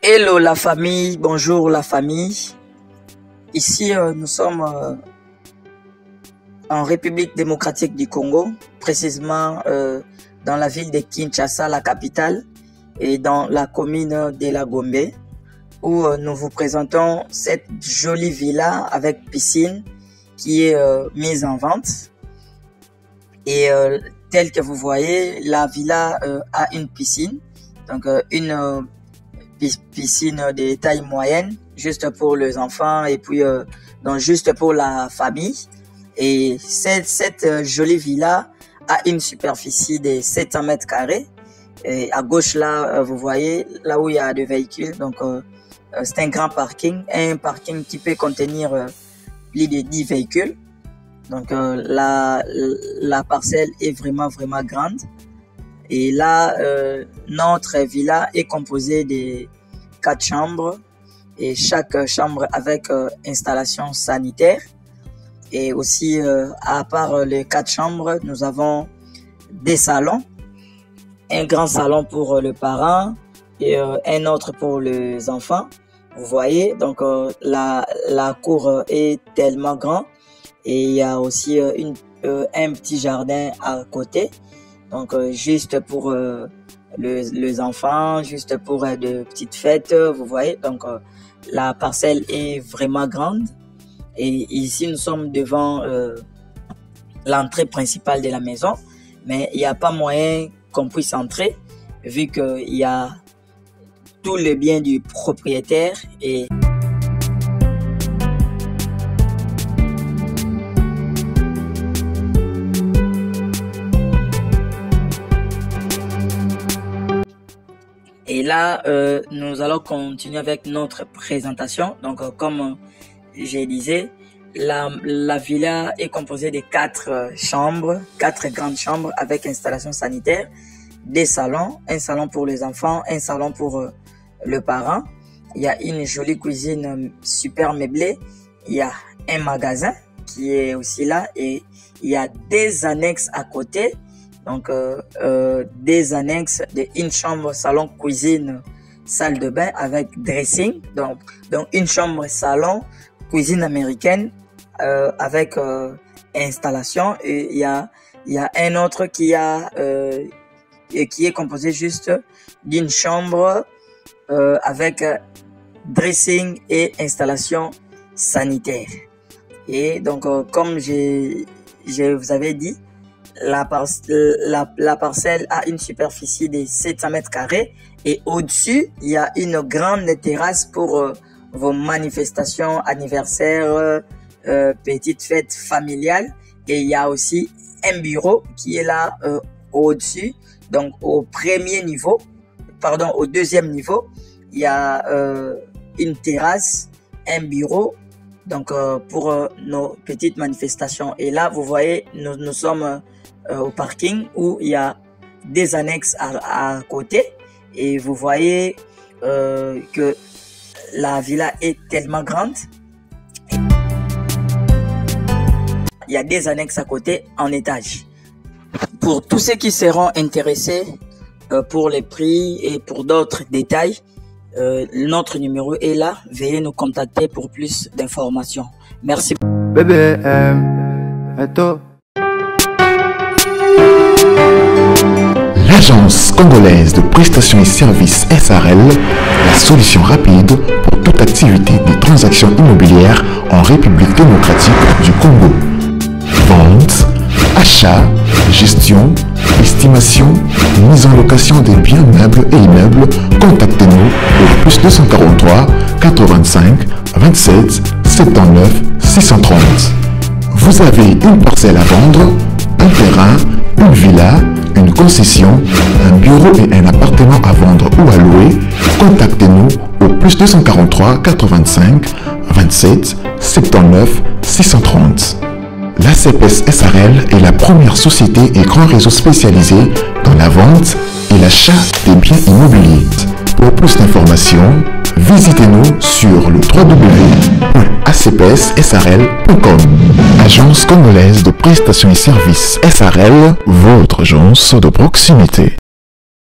Hello la famille, bonjour la famille. Ici, nous sommes en République démocratique du Congo, précisément dans la ville de Kinshasa, la capitale, et dans la commune de la Gombe, où nous vous présentons cette jolie villa avec piscine qui est mise en vente. Et tel que vous voyez, la villa a une piscine, donc une piscine de taille moyenne, juste pour les enfants et puis donc juste pour la famille. Et cette jolie villa a une superficie de 700 mètres carrés. Et à gauche là, vous voyez là où il y a des véhicules. Donc c'est un grand parking, qui peut contenir plus de 10 véhicules. Donc la parcelle est vraiment grande. Et là, notre villa est composée de 4 chambres et chaque chambre avec installation sanitaire. Et aussi, à part les 4 chambres, nous avons des salons. Un grand salon pour le parent et un autre pour les enfants. Vous voyez, donc la cour est tellement grande. Et il y a aussi un petit jardin à côté. Donc, juste pour les enfants, juste pour de petites fêtes, vous voyez. Donc, la parcelle est vraiment grande. Et ici, nous sommes devant l'entrée principale de la maison. Mais il n'y a pas moyen qu'on puisse entrer, vu qu'il y a tous les biens du propriétaire. Et là, nous allons continuer avec notre présentation. Donc, comme je disais, la villa est composée de 4 chambres, 4 grandes chambres avec installation sanitaire, des salons, un salon pour les enfants, un salon pour le parent. Il y a une jolie cuisine super meublée. Il y a un magasin qui est aussi là et il y a des annexes à côté. Donc, des annexes de une chambre, salon, cuisine, salle de bain avec dressing. Donc une chambre, salon, cuisine américaine avec installation. Et il y a un autre qui est composé juste d'une chambre avec dressing et installation sanitaire. Et donc, comme je vous avais dit, la parcelle a une superficie de 700 mètres carrés et au-dessus, il y a une grande terrasse pour vos manifestations, anniversaires, petites fêtes familiales. Et il y a aussi un bureau qui est là au-dessus. Donc au deuxième niveau, il y a une terrasse, un bureau. Donc pour nos petites manifestations. Et là, vous voyez, nous sommes au parking où il y a des annexes à côté. Et vous voyez que la villa est tellement grande. Il y a des annexes à côté en étage. Pour tous ceux qui seront intéressés pour les prix et pour d'autres détails, notre numéro est là. Veuillez nous contacter pour plus d'informations. Merci. Bébé, attends. L'agence congolaise de prestations et services SARL, la solution rapide pour toute activité de transaction immobilière en République démocratique du Congo. Vente, achat, gestion, estimation, mise en location des biens meubles et immeubles. Contactez-nous au +243 85 27 79 630. Vous avez une parcelle à vendre, un terrain, une villa, une concession, un bureau et un appartement à vendre ou à louer. Contactez-nous au +243 85 27 79 630. L'ACPS SARL est la première société et grand réseau spécialisé dans la vente et l'achat des biens immobiliers. Pour plus d'informations, visitez-nous sur le www.acpssarl.com. Agence congolaise de prestations et services SARL, votre agence de proximité.